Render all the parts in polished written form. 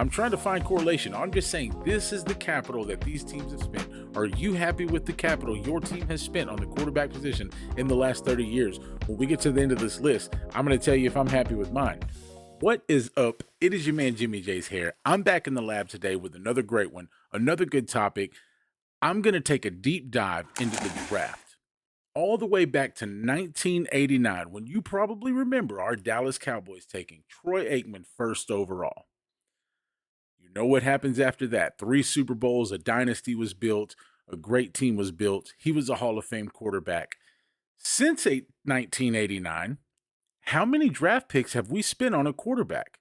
I'm trying to find correlation. I'm just saying this is the capital that these teams have spent. Are you happy with the capital your team has spent on the quarterback position in the last 30 years? When we get to the end of this list, I'm going to tell you if I'm happy with mine. What is up? It is your man Jimmy J's here. I'm back in the lab today with another great one, another good topic. I'm going to take a deep dive into the draft. All the way back to 1989, when you probably remember our Dallas Cowboys taking Troy Aikman first overall. You know what happens after that. 3 Super Bowls, a dynasty was built, a great team was built. He was a Hall of Fame quarterback. Since 1989, how many draft picks have we spent on a quarterback?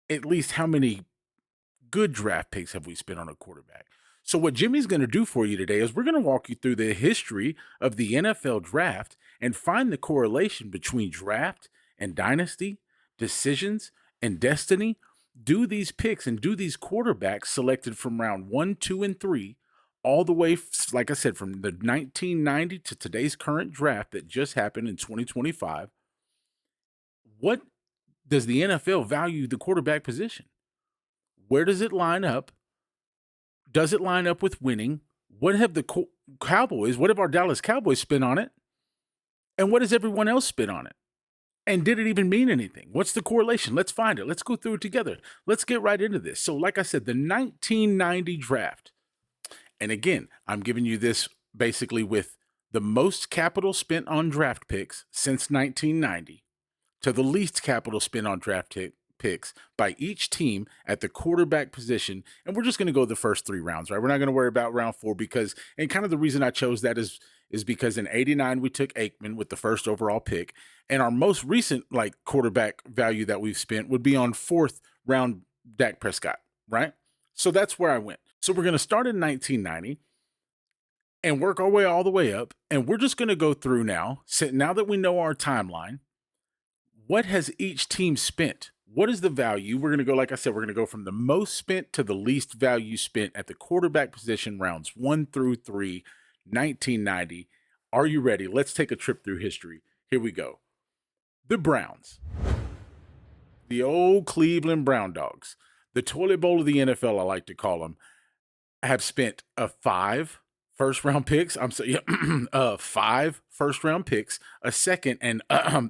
At least how many good draft picks have we spent on a quarterback? So what Jimmy's going to do for you today is we're going to walk you through the history of the NFL draft and find the correlation between draft and dynasty, decisions and destiny. Do these picks and do these quarterbacks selected from round 1, 2, and 3, all the way, like I said, from the 1990 to today's current draft that just happened in 2025. What does the NFL value the quarterback position? Where does it line up? Does it line up with winning? What have the Cowboys, what have our Dallas Cowboys spent on it? And what has everyone else spent on it? And did it even mean anything? What's the correlation? Let's find it. Let's go through it together. Let's get right into this. So like I said, the 1990 draft. And again, I'm giving you this basically with the most capital spent on draft picks since 1990 to the least capital spent on draft picks by each team at the quarterback position. And we're just going to go the first 3 rounds, right? We're not going to worry about round 4 because, and kind of the reason I chose that is because in 89, we took Aikman with the first overall pick. And our most recent quarterback value that we've spent would be on 4th round Dak Prescott, right? So that's where I went. So we're going to start in 1990 and work our way all the way up. And we're just going to go through now that we know our timeline, what has each team spent? What is the value? We're going to go, like I said, we're going to go from the most spent to the least value spent at the quarterback position, rounds 1 through 3, 1990. Are you ready? Let's take a trip through history. Here we go. The Browns, the old Cleveland Brown Dogs, the toilet bowl of the NFL, I like to call them, have spent 5 first-round picks. 5 first-round picks, a second, and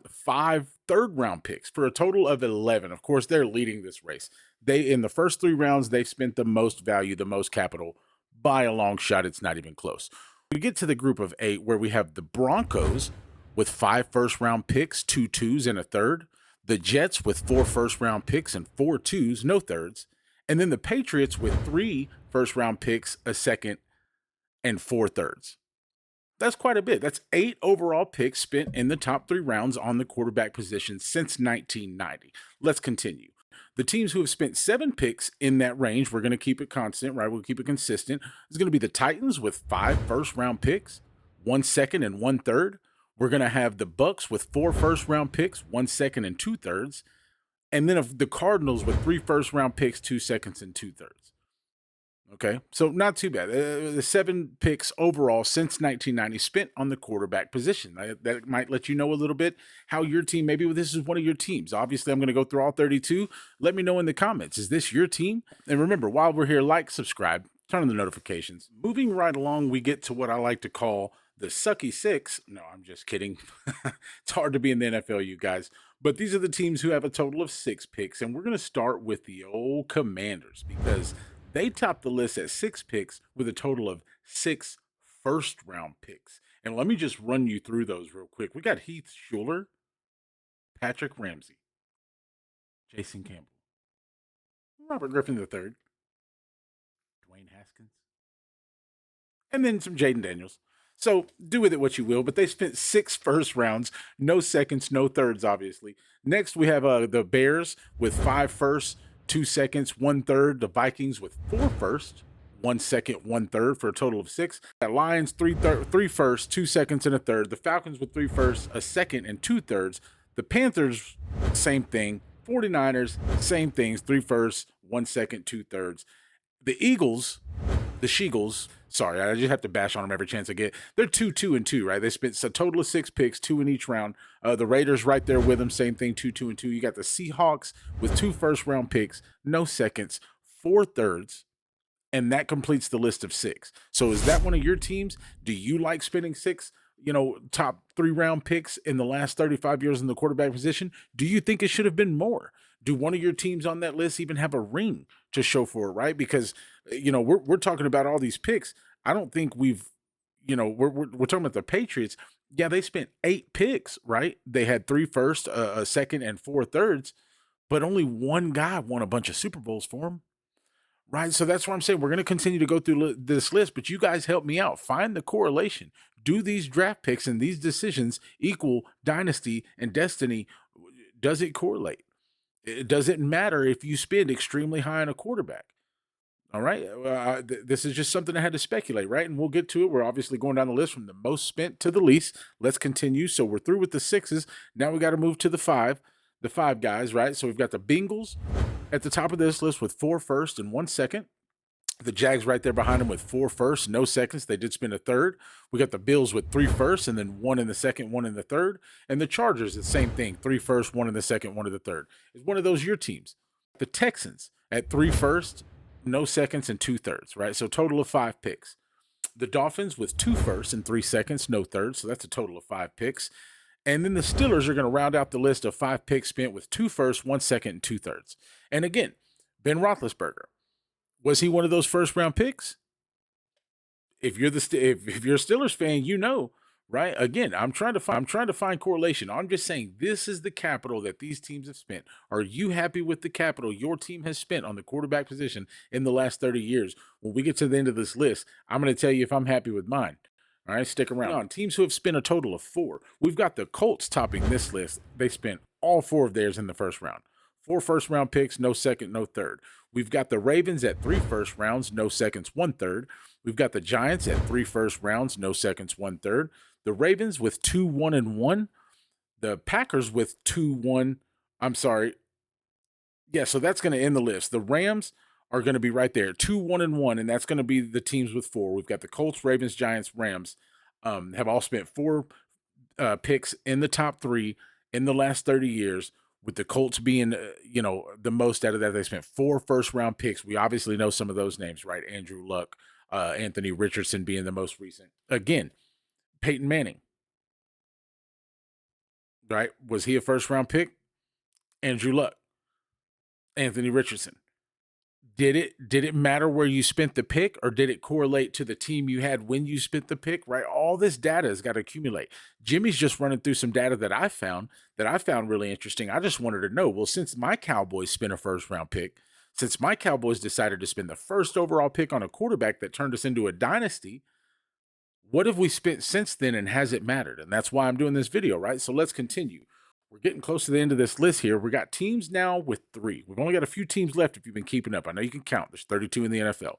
5 third-round picks for a total of 11. Of course, they're leading this race. In the first 3 rounds, they've spent the most value, the most capital by a long shot. It's not even close. We get to the group of 8 where we have the Broncos with 5 first-round picks, 2 twos, and a third. The Jets with 4 first-round picks and 4 twos, no thirds. And then the Patriots with 3 first-round picks, a second, and 4 thirds. That's quite a bit. That's 8 overall picks spent in the top 3 rounds on the quarterback position since 1990. Let's continue. The teams who have spent 7 picks in that range, we're going to keep it constant, right? We'll keep it consistent. It's going to be the Titans with 5 first-round picks, 1 second, and 1 third. We're going to have the Bucks with 4 first-round picks, 1 second, and 2 thirds. And then the Cardinals with 3 first-round picks, 2 seconds, and 2 thirds. Okay, so not too bad. The 7 picks overall since 1990 spent on the quarterback position. That might let you know a little bit how your team, maybe this is one of your teams. Obviously, I'm going to go through all 32. Let me know in the comments. Is this your team? And remember, while we're here, like, subscribe, turn on the notifications. Moving right along, we get to what I like to call the sucky 6. No, I'm just kidding. It's hard to be in the NFL, you guys. But these are the teams who have a total of 6 picks. And we're going to start with the old Commanders because they topped the list at 6 picks with a total of 6 first-round picks. And let me just run you through those real quick. We got Heath Schuler, Patrick Ramsey, Jason Campbell, Robert Griffin III, Dwayne Haskins, and then some Jaden Daniels. So do with it what you will, but they spent 6 first rounds, no seconds, no thirds, obviously. Next, we have the Bears with 5 firsts, 2 seconds, 1 third. The Vikings with 4 firsts, 1 second, 1 third for a total of 6. The Lions, 3 firsts, 2 seconds, and a third. The Falcons with 3 firsts, a second, and 2 thirds. The Panthers, same thing. 49ers, same things, 3 firsts, 1 second, 2 thirds. The Eagles, the Sheagles, sorry, I just have to bash on them every chance I get. They're 2-2-2, right? They spent a total of 6 picks, 2 in each round. The Raiders right there with them, same thing, 2-2-2. You got the Seahawks with 2 first-round picks, no seconds, 4 thirds, and that completes the list of 6. So is that one of your teams? Do you like spending 6, top 3 round picks in the last 35 years in the quarterback position? Do you think it should have been more? Do one of your teams on that list even have a ring to show for it, right? Because we're talking about all these picks. I don't think we're talking about the Patriots. Yeah, they spent 8 picks, right? They had 3 first, a second, and 4 thirds, but only one guy won a bunch of Super Bowls for them. Right. So that's what I'm saying. We're going to continue to go through this list, but you guys help me out. Find the correlation. Do these draft picks and these decisions equal dynasty and destiny? Does it correlate? Does it matter if you spend extremely high on a quarterback? All right. This is just something I had to speculate, right? And we'll get to it. We're obviously going down the list from the most spent to the least. Let's continue. So we're through with the 6s. Now we got to move to the 5 guys, right? So we've got the Bengals at the top of this list with 4 first and 1 second. The Jags right there behind them with 4 first, no seconds. They did spend a third. We got the Bills with 3 first and then 1 in the second, 1 in the third. And the Chargers, the same thing, 3 first, 1 in the second, 1 in the third. Is one of those your teams? The Texans at 3 first, no seconds, and 2 thirds, right? So total of 5 picks. The Dolphins with 2 firsts and 3 seconds, no thirds. So that's a total of 5 picks. And then the Steelers are going to round out the list of 5 picks spent with 2 firsts, 1 second, and 2 thirds. And again, Ben Roethlisberger. Was he one of those first round picks? If you're if you're a Steelers fan, right? Again, I'm trying to find correlation. I'm just saying this is the capital that these teams have spent. Are you happy with the capital your team has spent on the quarterback position in the last 30 years? When we get to the end of this list, I'm going to tell you if I'm happy with mine. All right, stick around. On teams who have spent a total of 4. We've got the Colts topping this list. They spent all 4 of theirs in the first round. 4 first round picks, no second, no third. We've got the Ravens at 3 first rounds, no seconds, 1 third. We've got the Giants at 3 first rounds, no seconds, 1 third. The Ravens with 2, 1, and 1. The Packers with 2, 1. I'm sorry. Yeah, so that's going to end the list. The Rams are going to be right there, 2, 1, and 1, and that's going to be the teams with 4. We've got the Colts, Ravens, Giants, Rams have all spent 4 picks in the top 3 in the last 30 years, with the Colts being, the most out of that. They spent 4 first-round picks. We obviously know some of those names, right? Andrew Luck, Anthony Richardson being the most recent. Again, Peyton Manning, right? Was he a first-round pick? Andrew Luck, Anthony Richardson. Did it matter where you spent the pick, or did it correlate to the team you had when you spent the pick, right? All this data has got to accumulate. Jimmy's just running through some data that I found really interesting. I just wanted to know, well, since my Cowboys spent a first round pick, since my Cowboys decided to spend the first overall pick on a quarterback that turned us into a dynasty, what have we spent since then, and has it mattered? And that's why I'm doing this video, right? So let's continue. We're getting close to the end of this list here. We got teams now with 3. We've only got a few teams left if you've been keeping up. I know you can count. There's 32 in the NFL.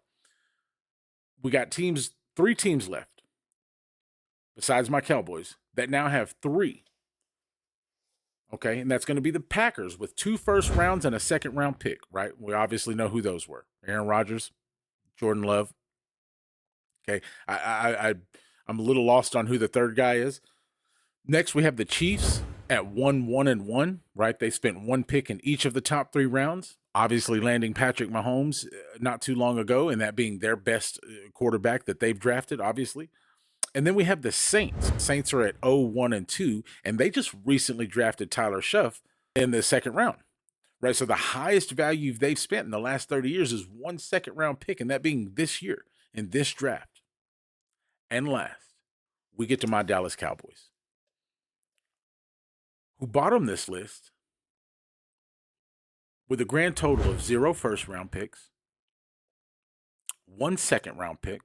We got 3 teams left, besides my Cowboys, that now have 3. Okay, and that's going to be the Packers with 2 first rounds and a second round pick, right? We obviously know who those were. Aaron Rodgers, Jordan Love. Okay, I'm a little lost on who the third guy is. Next, we have the Chiefs at 1, 1, and 1, right? They spent 1 pick in each of the top 3 rounds, obviously landing Patrick Mahomes not too long ago, and that being their best quarterback that they've drafted, obviously. And then we have the Saints. Saints are at 0, 1, and 2, and they just recently drafted Tyler Shuff in the second round, right? So the highest value they've spent in the last 30 years is 1 second round pick, and that being this year in this draft. And last, we get to my Dallas Cowboys, who bottom this list with a grand total of 0 first round picks, 1 second round pick,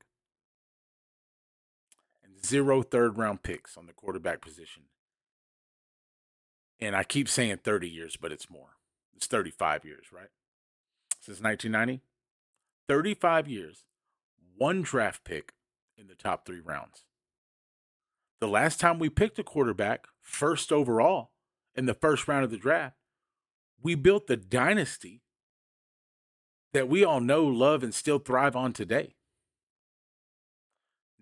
and 0 third round picks on the quarterback position. And I keep saying 30 years, but it's more. It's 35 years, right? Since 1990, 35 years, 1 draft pick in the top 3 rounds. The last time we picked a quarterback first overall in the first round of the draft, we built the dynasty that we all know, love, and still thrive on today.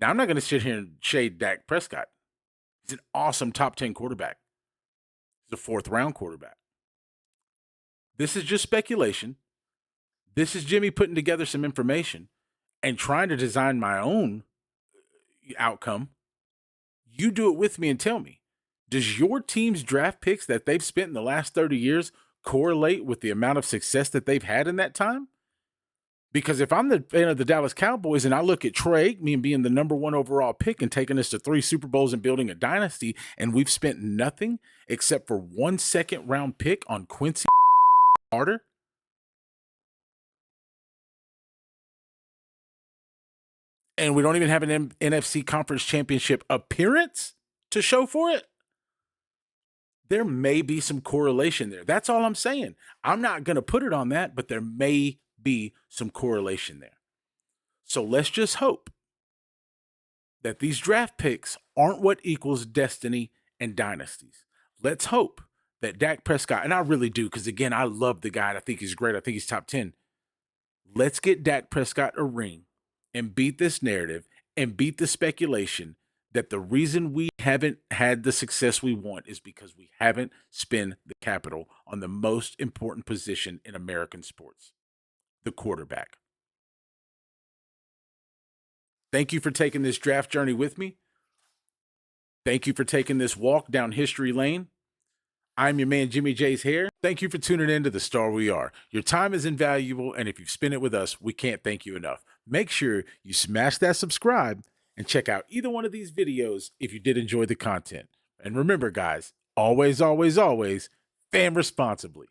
Now, I'm not going to sit here and shade Dak Prescott. He's an awesome top 10 quarterback. He's a 4th round quarterback. This is just speculation. This is Jimmy putting together some information and trying to design my own outcome. You do it with me and tell me, does your team's draft picks that they've spent in the last 30 years correlate with the amount of success that they've had in that time? Because if I'm the fan of the Dallas Cowboys and I look at Troy Aikman being the #1 overall pick and taking us to 3 Super Bowls and building a dynasty, and we've spent nothing except for 1 second-round pick on Quincy Carter, and we don't even have an NFC Conference Championship appearance to show for it, there may be some correlation there. That's all I'm saying. I'm not going to put it on that, but there may be some correlation there. So let's just hope that these draft picks aren't what equals destiny and dynasties. Let's hope that Dak Prescott, and I really do, because again, I love the guy. I think he's great. I think he's top 10. Let's get Dak Prescott a ring and beat this narrative and beat the speculation that the reason we haven't had the success we want is because we haven't spent the capital on the most important position in American sports, the quarterback. Thank you for taking this draft journey with me. Thank you for taking this walk down history lane. I'm your man, Jimmy J's Hair. Thank you for tuning in to The Star We Are. Your time is invaluable, and if you've spent it with us, we can't thank you enough. Make sure you smash that subscribe and check out either one of these videos if you did enjoy the content. And remember, guys, always, always, always, fan responsibly.